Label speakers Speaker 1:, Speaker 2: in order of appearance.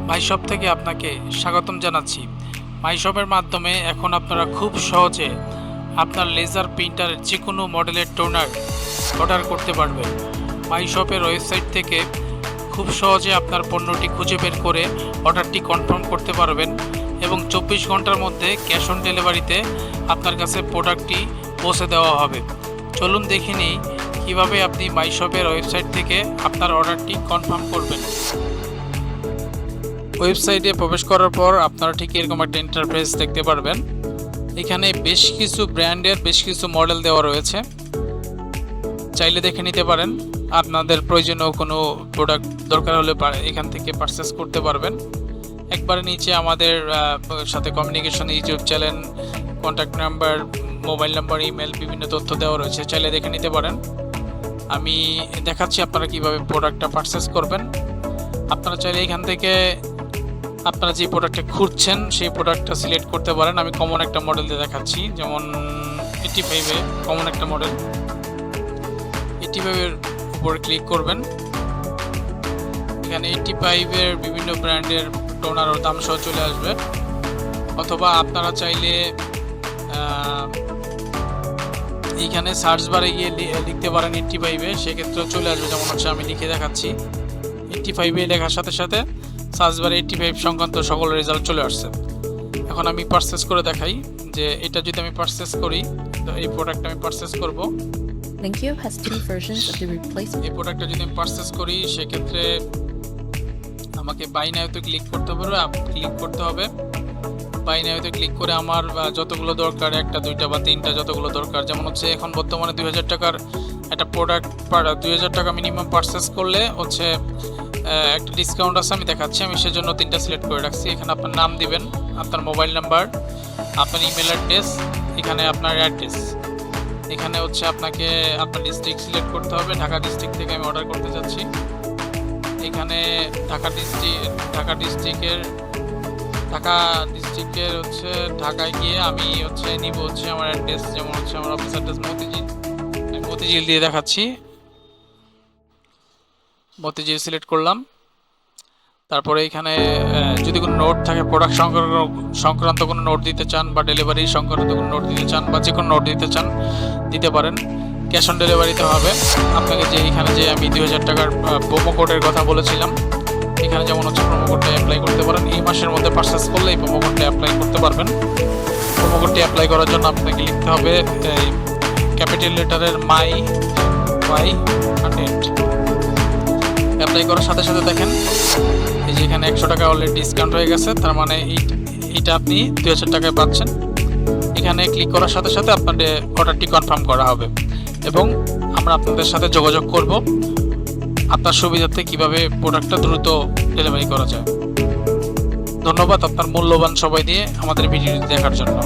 Speaker 1: মাইশপ থেকে আপনাকে স্বাগতম জানাচ্ছি। মাইশপের মাধ্যমে এখন আপনারা খুব সহজে আপনার লেজার প্রিন্টারের যে কোনো মডেলের টোনার অর্ডার করতে পারবেন। মাইশপের ওয়েবসাইট থেকে খুব সহজে আপনার পণ্যটি খুঁজে বের করে অর্ডারটি কনফার্ম করতে পারবেন এবং 24 ঘন্টার মধ্যে ক্যাশ অন ডেলিভারিতে আপনার কাছে প্রোডাক্টটি পৌঁছে দেওয়া হবে। চলুন দেখে নিই কীভাবে আপনি মাইশপের ওয়েবসাইট থেকে আপনার অর্ডারটি কনফার্ম করবেন। ওয়েবসাইটে প্রবেশ করার পর আপনারা ঠিক এরকম একটা ইন্টারফেস দেখতে পারবেন। এখানে বেশ কিছু ব্র্যান্ডের বেশ কিছু মডেল দেওয়া রয়েছে, চাইলে দেখে নিতে পারেন। আপনাদের প্রয়োজনীয় কোনো প্রোডাক্ট দরকার হলে এখান থেকে পারচেস করতে পারবেন। একবারে নিচে আমাদের সাথে communication, YouTube channel, contact number, mobile number, email, বিভিন্ন তথ্য দেওয়া রয়েছে, চাইলে দেখে নিতে পারেন। আমি দেখাচ্ছি আপনারা কিভাবে প্রোডাক্টটা পারচেস করবেন। আপনারা চাইলে এখান থেকে আপনারা যে প্রোডাক্টটা খুঁজছেন সেই প্রোডাক্টটা সিলেক্ট করতে পারেন। আমি কমন একটা মডেল দিয়ে দেখাচ্ছি, যেমন 85 কমন একটা মডেল। 85 উপরে ক্লিক করবেন। এখানে 85 বিভিন্ন ব্র্যান্ডের টোনার ও দাম সহ চলে আসবে। অথবা আপনারা চাইলে এইখানে সার্চ বারে গিয়ে লিখতে পারেন 85, সেক্ষেত্রেও চলে আসবে। যেমন হচ্ছে আমি লিখে দেখাচ্ছি, 85 লেখার সাথে সাথে সার্চ বারে 85 সংক্রান্ত সকল রেজাল্ট চলে আসছে। এখন আমি পারচেস করে দেখাই যে এটা যদি আমি পারচেস করি, তো এই প্রোডাক্টটা আমি পারচেস করব।
Speaker 2: Linkio has two versions of the replacement.
Speaker 1: এই প্রোডাক্টটা যদি আমি পারচেস করি, সেক্ষেত্রে আমাকে বাই নাওতে ক্লিক করতে হবে। বাই নাওতে ক্লিক করে আমার যতগুলো দরকার, একটা, দুইটা বা তিনটা, যতগুলো দরকার, যেমন হচ্ছে এখন বর্তমানে 2000 টাকার একটা প্রোডাক্ট, 2000 টাকা মিনিমাম পারচেস করলে হচ্ছে একটা ডিসকাউন্ট আছে, আমি দেখাচ্ছি। আমি সেজন্য 3টা সিলেক্ট করে রাখছি। এখানে আপনার নাম দিবেন, আপনার মোবাইল নাম্বার, আপনার ইমেল অ্যাড্রেস, এখানে আপনার অ্যাড্রেস, এখানে হচ্ছে আপনাকে আপনার ডিস্ট্রিক্ট সিলেক্ট করতে হবে। ঢাকা ডিস্ট্রিক্ট থেকে আমি অর্ডার করতে যাচ্ছি। এখানে ঢাকা ডিস্ট্রিক্টের হচ্ছে ঢাকায় গিয়ে আমি হচ্ছে নিব হচ্ছে আমার অ্যাড্রেস, যেমন হচ্ছে আমার অফিস অ্যাড্রেস মতিঝিল দিয়ে দেখাচ্ছি। মতিঝিল সিলেক্ট করলাম। তারপরে এখানে যদি কোনো নোট থাকে, প্রোডাক্ট সংক্রান্ত কোনো নোট দিতে চান বা ডেলিভারি সংক্রান্ত কোনো নোট দিতে চান বা যে কোনো নোট দিতে চান, দিতে পারেন। ক্যাশ অন ডেলিভারিতে হবে আপনাকে। যে এখানে যে আমি 2000 টাকার প্রোমো কোডের কথা বলেছিলাম, এখানে যেমন হচ্ছে প্রোমো কোডটা অ্যাপ্লাই করতে পারেন। এই মাসের মধ্যে পারচেস করলে এই প্রোমো কোডটা অ্যাপ্লাই করতে পারবেন। প্রোমো কোডটি অ্যাপ্লাই করার জন্য আপনাকে লিখতে হবে ক্যাপিটাল লেটারের MY100। অ্যাপ্লাই করার সাথে সাথে দেখেন এই যে এখানে 100 টাকা অলরেডি ডিসকাউন্ট হয়ে গেছে, তার মানে এইটা আপনি 2000 টাকায় পাচ্ছেন। এখানে ক্লিক করার সাথে সাথে আপনাদের অর্ডারটি কনফার্ম করা হবে এবং আমরা আপনাদের সাথে যোগাযোগ করব আপনার সুবিধার্থে কিভাবে প্রোডাক্টটা দ্রুত ডেলিভারি করা যায়। ধন্যবাদ আপনার মূল্যবান সময় দিয়ে আমাদের ভিডিওটি দেখার জন্য।